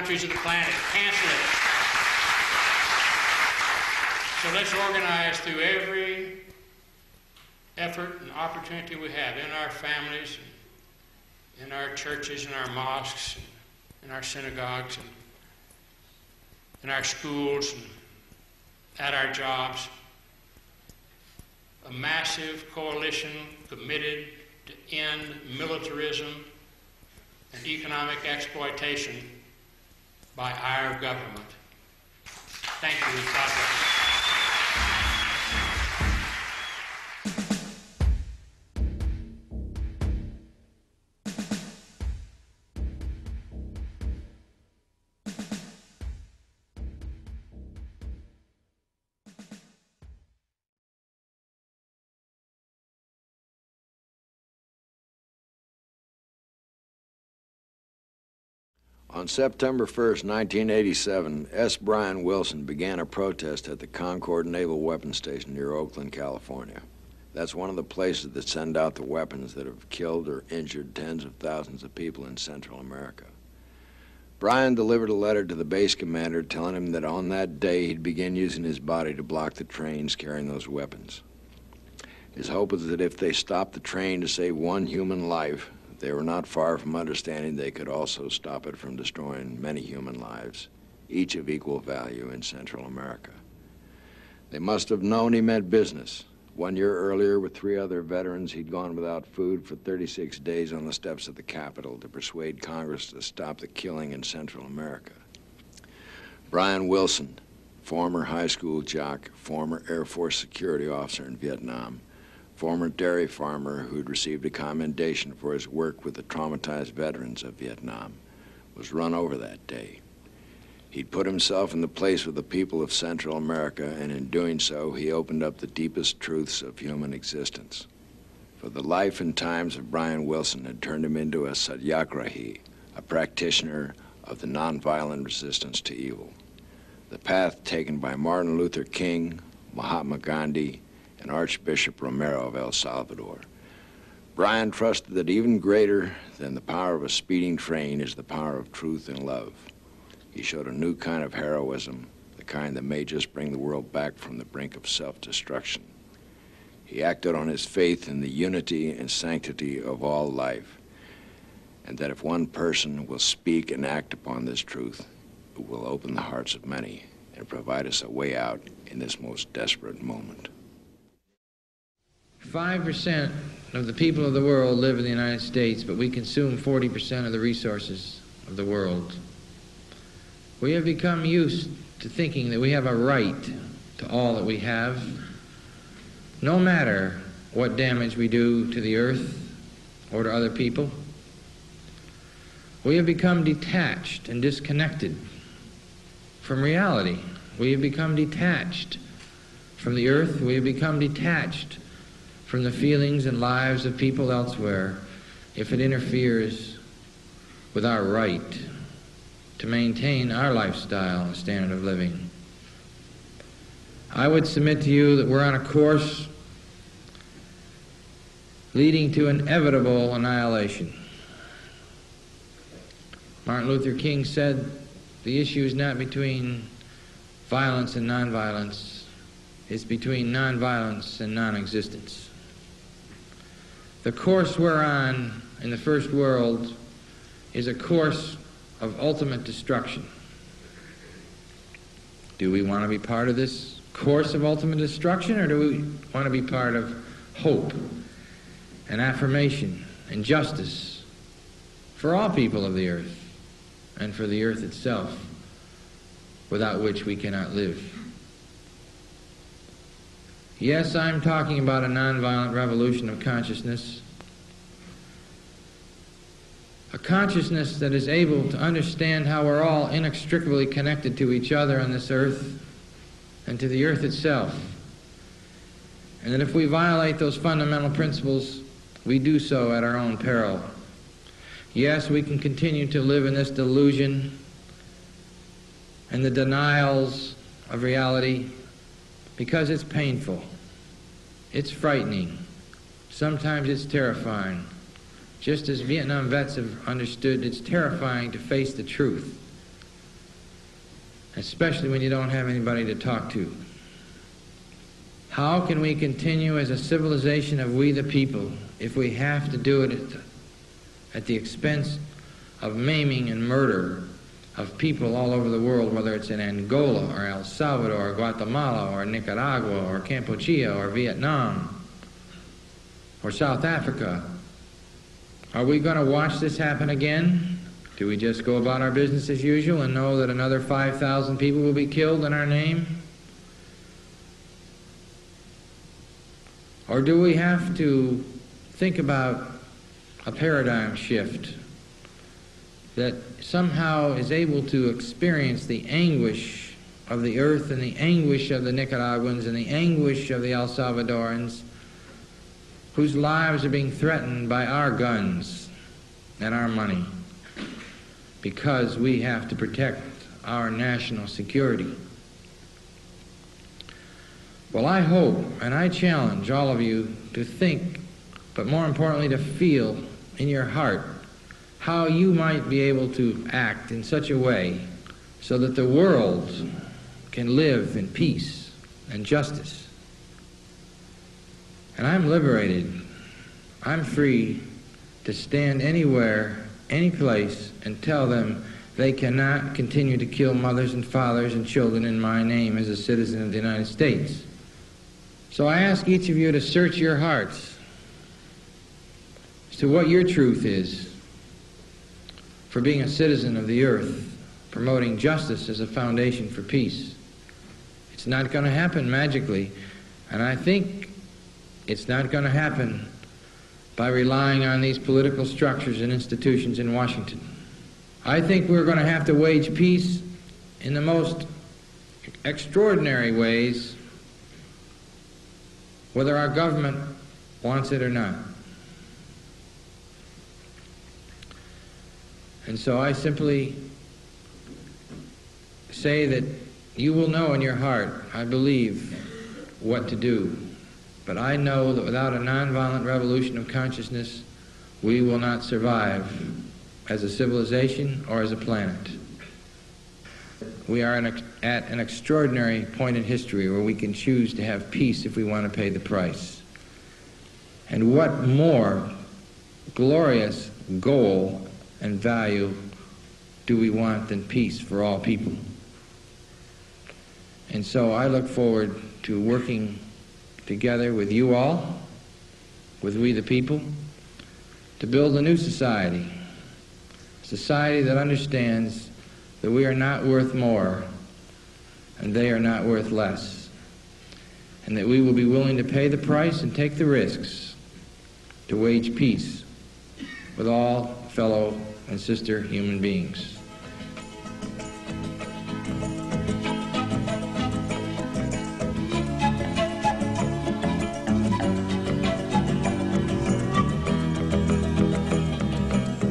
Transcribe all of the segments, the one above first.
countries of the planet. Cancel it. So let's organize through every effort and opportunity we have in our families, in our churches, in our mosques, in our synagogues, and in our schools, and at our jobs, a massive coalition committed to end militarism and economic exploitation by our government. Thank you. God bless. On September 1st, 1987, S. Brian Wilson began a protest at the Concord Naval Weapons Station near Oakland, California. That's one of the places that send out the weapons that have killed or injured tens of thousands of people in Central America. Brian delivered a letter to the base commander telling him that on that day he'd begin using his body to block the trains carrying those weapons. His hope was that if they stopped the train to save one human life, they were not far from understanding they could also stop it from destroying many human lives, each of equal value in Central America. They must have known he meant business. 1 year earlier, with 3 other veterans, he'd gone without food for 36 days on the steps of the Capitol to persuade Congress to stop the killing in Central America. Brian Wilson, former high school jock, former Air Force security officer in Vietnam, former dairy farmer who'd received a commendation for his work with the traumatized veterans of Vietnam, was run over that day. He'd put himself in the place of the people of Central America, and in doing so, he opened up the deepest truths of human existence. For the life and times of Brian Wilson had turned him into a satyagrahi, a practitioner of the nonviolent resistance to evil. The path taken by Martin Luther King, Mahatma Gandhi, and Archbishop Romero of El Salvador. Brian trusted that even greater than the power of a speeding train is the power of truth and love. He showed a new kind of heroism, the kind that may just bring the world back from the brink of self-destruction. He acted on his faith in the unity and sanctity of all life, and that if one person will speak and act upon this truth, it will open the hearts of many and provide us a way out in this most desperate moment. 5% of the people of the world live in the United States, but we consume 40% of the resources of the world. We have become used to thinking that we have a right to all that we have, no matter what damage we do to the earth or to other people. We have become detached and disconnected from reality. We have become detached from the earth. We have become detached from the feelings and lives of people elsewhere if it interferes with our right to maintain our lifestyle and standard of living. I would submit to you that we're on a course leading to inevitable annihilation. Martin Luther King said the issue is not between violence and nonviolence, it's between nonviolence and non-existence. The course we're on in the first world is a course of ultimate destruction. Do we want to be part of this course of ultimate destruction, or do we want to be part of hope and affirmation and justice for all people of the earth and for the earth itself, without which we cannot live? Yes, I'm talking about a nonviolent revolution of consciousness, a consciousness that is able to understand how we're all inextricably connected to each other on this earth and to the earth itself, and that if we violate those fundamental principles, we do so at our own peril. Yes, we can continue to live in this delusion and the denials of reality because it's painful, it's frightening, sometimes it's terrifying. Just as Vietnam vets have understood, it's terrifying to face the truth especially when you don't have anybody to talk to. How can we continue as a civilization of we the people if we have to do it at the expense of maiming and murder of people all over the world, whether it's in Angola or El Salvador or Guatemala or Nicaragua or Cambodia or Vietnam or South Africa? Are we going to watch this happen again? Do we just go about our business as usual and know that another 5,000 people will be killed in our name? Or do we have to think about a paradigm shift that somehow is able to experience the anguish of the earth and the anguish of the Nicaraguans and the anguish of the El Salvadorans whose lives are being threatened by our guns and our money because we have to protect our national security? Well, I hope and I challenge all of you to think, but more importantly to feel in your heart how you might be able to act in such a way so that the world can live in peace and justice. And I'm liberated. I'm free to stand anywhere, any place, and tell them they cannot continue to kill mothers and fathers and children in my name as a citizen of the United States. So I ask each of you to search your hearts as to what your truth is for being a citizen of the earth, promoting justice as a foundation for peace. It's not going to happen magically, and I think it's not going to happen by relying on these political structures and institutions in Washington. I think we're going to have to wage peace in the most extraordinary ways, whether our government wants it or not. And so I simply say that you will know in your heart, I believe, what to do. But I know that without a nonviolent revolution of consciousness, we will not survive as a civilization or as a planet. We are at an extraordinary point in history where we can choose to have peace if we want to pay the price. And what more glorious goal and value do we want than peace for all people? And so I look forward to working together with you all, with we the people, to build a new society, a society that understands that we are not worth more and they are not worth less, and that we will be willing to pay the price and take the risks to wage peace with all fellow and sister human beings.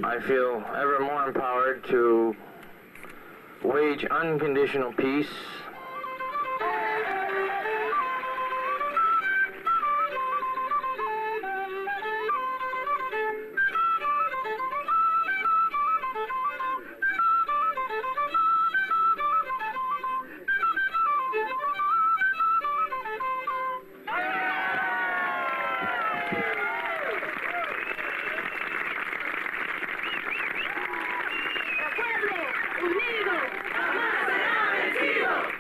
I feel ever more empowered to wage unconditional peace Unido, jamás será vencido.